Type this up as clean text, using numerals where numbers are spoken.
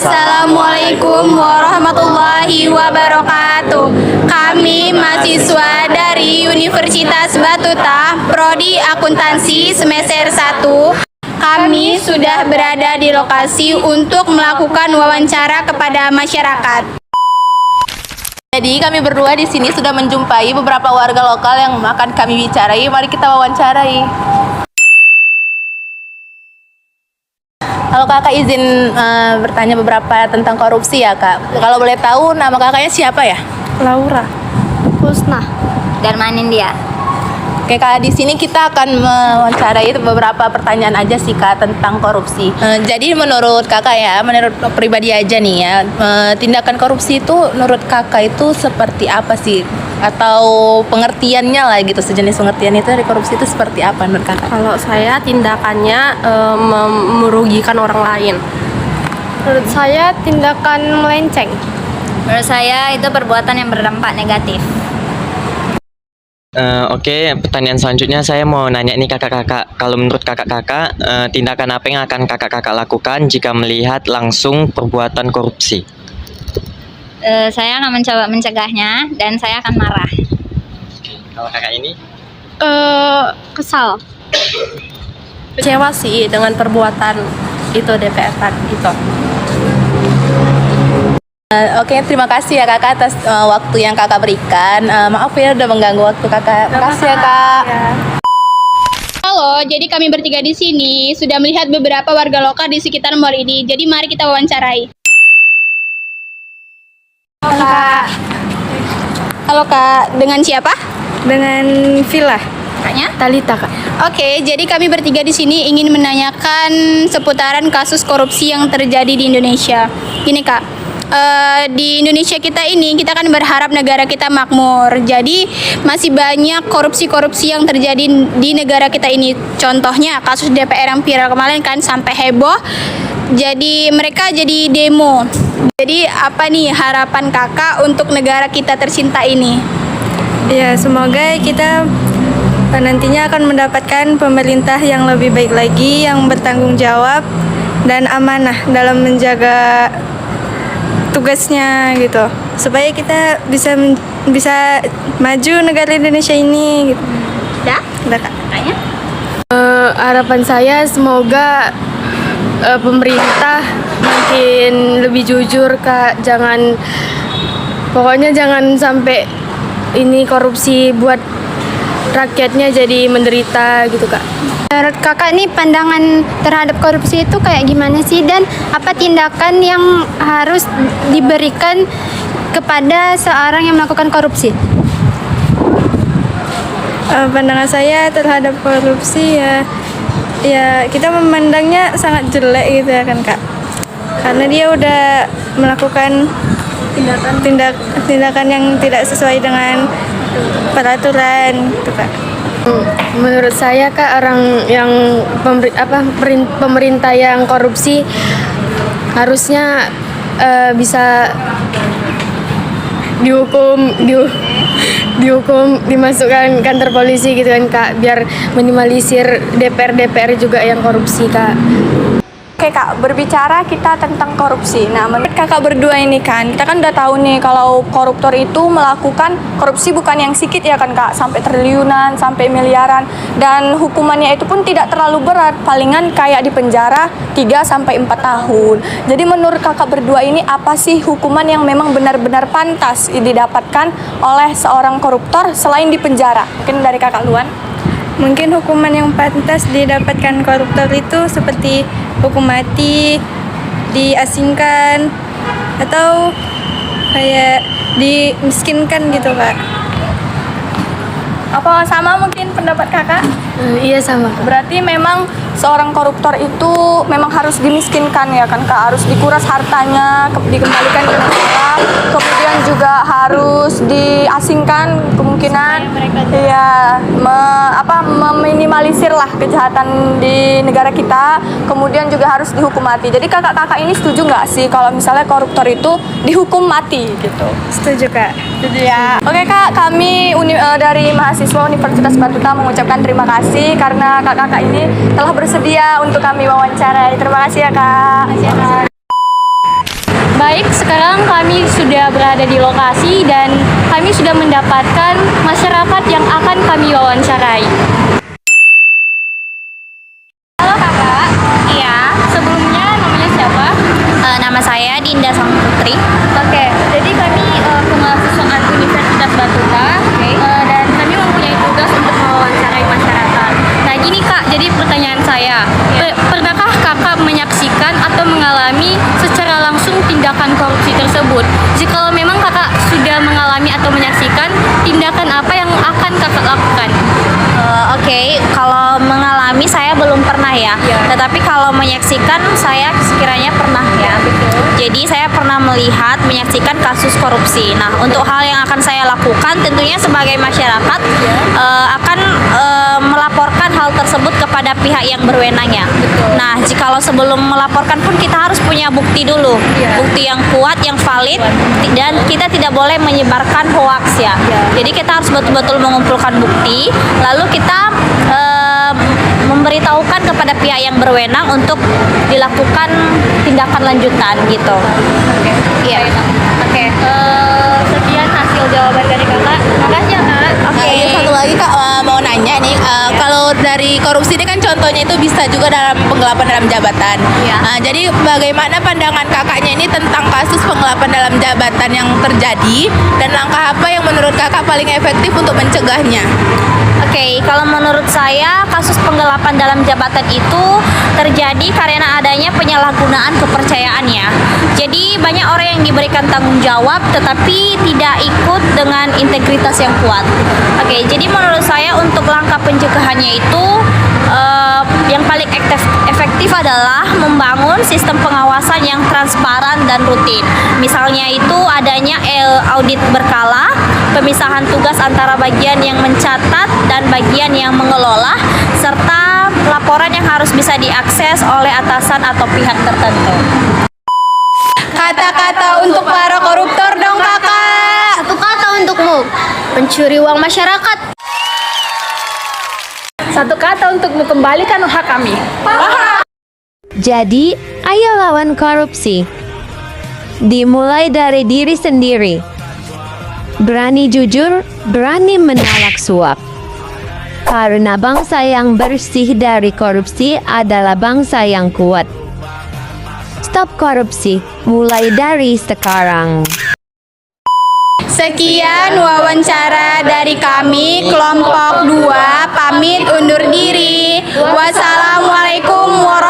Assalamualaikum warahmatullahi wabarakatuh. Kami mahasiswa dari Universitas Batuta, Prodi Akuntansi semester 1. Kami sudah berada di lokasi untuk melakukan wawancara kepada masyarakat. Jadi kami berdua di sini sudah menjumpai beberapa warga lokal yang akan kami bicarai. Mari kita wawancarai. Kalau kakak izin bertanya beberapa tentang korupsi ya kak. Kalau boleh tahu nama kakaknya siapa ya? Laura. Husna. Darmanin dia. Oke kak, di sini kita akan mewawancarai beberapa pertanyaan aja sih kak tentang korupsi. Jadi menurut kakak ya, menurut pribadi aja nih ya, tindakan korupsi itu menurut kakak itu seperti apa sih? Atau pengertiannya lah gitu, sejenis pengertian itu dari korupsi itu seperti apa menurut kakak? Kalau saya tindakannya merugikan orang lain. Menurut saya tindakan melenceng. Menurut saya itu perbuatan yang berdampak negatif. Oke, pertanyaan selanjutnya saya mau nanya nih kakak-kakak. Kalau menurut kakak-kakak, tindakan apa yang akan kakak-kakak lakukan jika melihat langsung perbuatan korupsi? Saya akan mencoba mencegahnya dan saya akan marah. Kalau kakak ini? Kesal. Kecewa sih dengan perbuatan itu DPR itu. Oke, terima kasih ya kakak atas waktu yang kakak berikan. Maaf ya udah mengganggu waktu kakak. Terima kasih ya kak. Halo, jadi kami bertiga di sini sudah melihat beberapa warga lokal di sekitar mall ini. Jadi mari kita wawancarai. Kak. Halo kak, dengan siapa? Dengan Villa. Kakaknya? Talita kak. Oke, jadi kami bertiga di sini ingin menanyakan seputaran kasus korupsi yang terjadi di Indonesia. Gini kak, di Indonesia kita ini kita kan berharap negara kita makmur. Jadi masih banyak korupsi-korupsi yang terjadi di negara kita ini. Contohnya kasus DPR yang viral kemarin kan sampai heboh. Jadi mereka jadi demo. Jadi apa nih harapan kakak untuk negara kita tercinta ini? Ya, semoga kita nantinya akan mendapatkan pemerintah yang lebih baik lagi, yang bertanggung jawab dan amanah dalam menjaga tugasnya gitu, supaya kita bisa maju negara Indonesia ini gitu. Udah kak? Kakaknya? Harapan saya semoga pemerintah makin lebih jujur kak, pokoknya jangan sampai ini korupsi buat rakyatnya jadi menderita gitu kak. Menurut kakak nih pandangan terhadap korupsi itu kayak gimana sih, dan apa tindakan yang harus diberikan kepada seorang yang melakukan korupsi? Pandangan saya terhadap korupsi ya kita memandangnya sangat jelek gitu ya kan kak, karena dia udah melakukan tindakan yang tidak sesuai dengan peraturan gitu kak. Menurut saya kak, orang yang pemerintah yang korupsi harusnya bisa dihukum, dimasukkan kantor polisi gitu kan kak, biar minimalisir DPR juga yang korupsi kak. Oke kak, berbicara kita tentang korupsi. Nah, menurut kakak berdua ini kan, kita kan udah tahu nih kalau koruptor itu melakukan korupsi bukan yang sedikit ya kan kak, sampai triliunan, sampai miliaran, dan hukumannya itu pun tidak terlalu berat, palingan kayak di penjara 3-4 tahun. Jadi menurut kakak berdua ini apa sih hukuman yang memang benar-benar pantas didapatkan oleh seorang koruptor selain di penjara? Mungkin dari kakak Luan. Mungkin hukuman yang pantas didapatkan koruptor itu seperti hukum mati, diasingkan, atau kayak dimiskinkan gitu kak. Apa sama mungkin pendapat kakak? Iya sama kak. Berarti memang seorang koruptor itu memang harus dimiskinkan ya kan kak, harus dikuras hartanya, dikembalikan ke negara, kemudian juga harus diasingkan kemungkinan, ya meminimalisir lah kejahatan di negara kita, kemudian juga harus dihukum mati. Jadi kakak-kakak ini setuju nggak sih kalau misalnya koruptor itu dihukum mati gitu? Setuju kak. Setuju ya. Oke kak, kami dari mahasiswa Universitas Batuta mengucapkan terima kasih karena kakak-kakak ini telah bersedia untuk kami wawancarai. Terima kasih ya kak. Baik, sekarang kami sudah berada di lokasi dan kami sudah mendapatkan masyarakat yang akan kami wawancarai. Halo kakak. Iya, Sebelumnya namanya siapa? nama saya Dinda Sang Putri. Oke, jadi kami kemahasiswaan Universitas Batuta dan kami mempunyai tugas untuk mewawancarai masyarakat. Nah gini kak, jadi pertanyaan saya, pernahkah kakak menyaksikan atau mengalami secara langsung tindakan korupsi tersebut? Jika memang kakak sudah mengalami atau menyaksikan, tindakan apa yang akan kakak lakukan? Oke, kalau mengalami saya belum pernah ya. Tetapi kalau menyaksikan saya sekiranya pernah ya. Jadi saya pernah menyaksikan kasus korupsi. Nah, untuk hal yang akan saya lakukan tentunya sebagai masyarakat akan melaporkan hal tersebut kepada pihak yang berwenang ya. Nah, jikalau sebelum melaporkan pun kita harus punya bukti dulu. Bukti yang kuat, yang valid dan kita tidak boleh menyebarkan hoaks ya. Jadi kita harus betul-betul mengumpulkan bukti lalu kita memberitahukan kepada pihak yang berwenang untuk dilakukan tindakan lanjutan gitu. Iya. Oke. Sekian hasil jawaban dari kakak. Makasih ya kak. Satu lagi kak mau nanya nih, kalau dari korupsi ini kan contohnya itu bisa juga dalam penggelapan dalam jabatan. Jadi bagaimana pandangan kakaknya ini tentang kasus penggelapan dalam jabatan yang terjadi dan langkah apa yang menurut kakak paling efektif untuk mencegahnya? Oke, kalau menurut saya kasus penggelapan dalam jabatan itu terjadi karena adanya penyalahgunaan kepercayaan ya. Jadi banyak orang yang diberikan tanggung jawab tetapi tidak ikut dengan integritas yang kuat. Oke, jadi menurut saya untuk langkah pencegahannya itu yang paling efektif adalah membangun sistem pengawasan yang transparan dan rutin. Misalnya itu adanya audit berkala, pemisahan tugas antara bagian yang mencatat dan bagian yang mengelola, serta laporan yang harus bisa diakses oleh atasan atau pihak tertentu. Kata-kata untuk para koruptor dong kakak. Satu kata untukmu, pencuri uang masyarakat. Satu kata untuk mengembalikan hak kami. Jadi, ayo lawan korupsi. Dimulai dari diri sendiri. Berani jujur, berani menolak suap. Karena bangsa yang bersih dari korupsi adalah bangsa yang kuat. Stop korupsi, mulai dari sekarang. Sekian wawancara dari kami kelompok 2 pamit undur diri. Wassalamualaikum warahmatullahi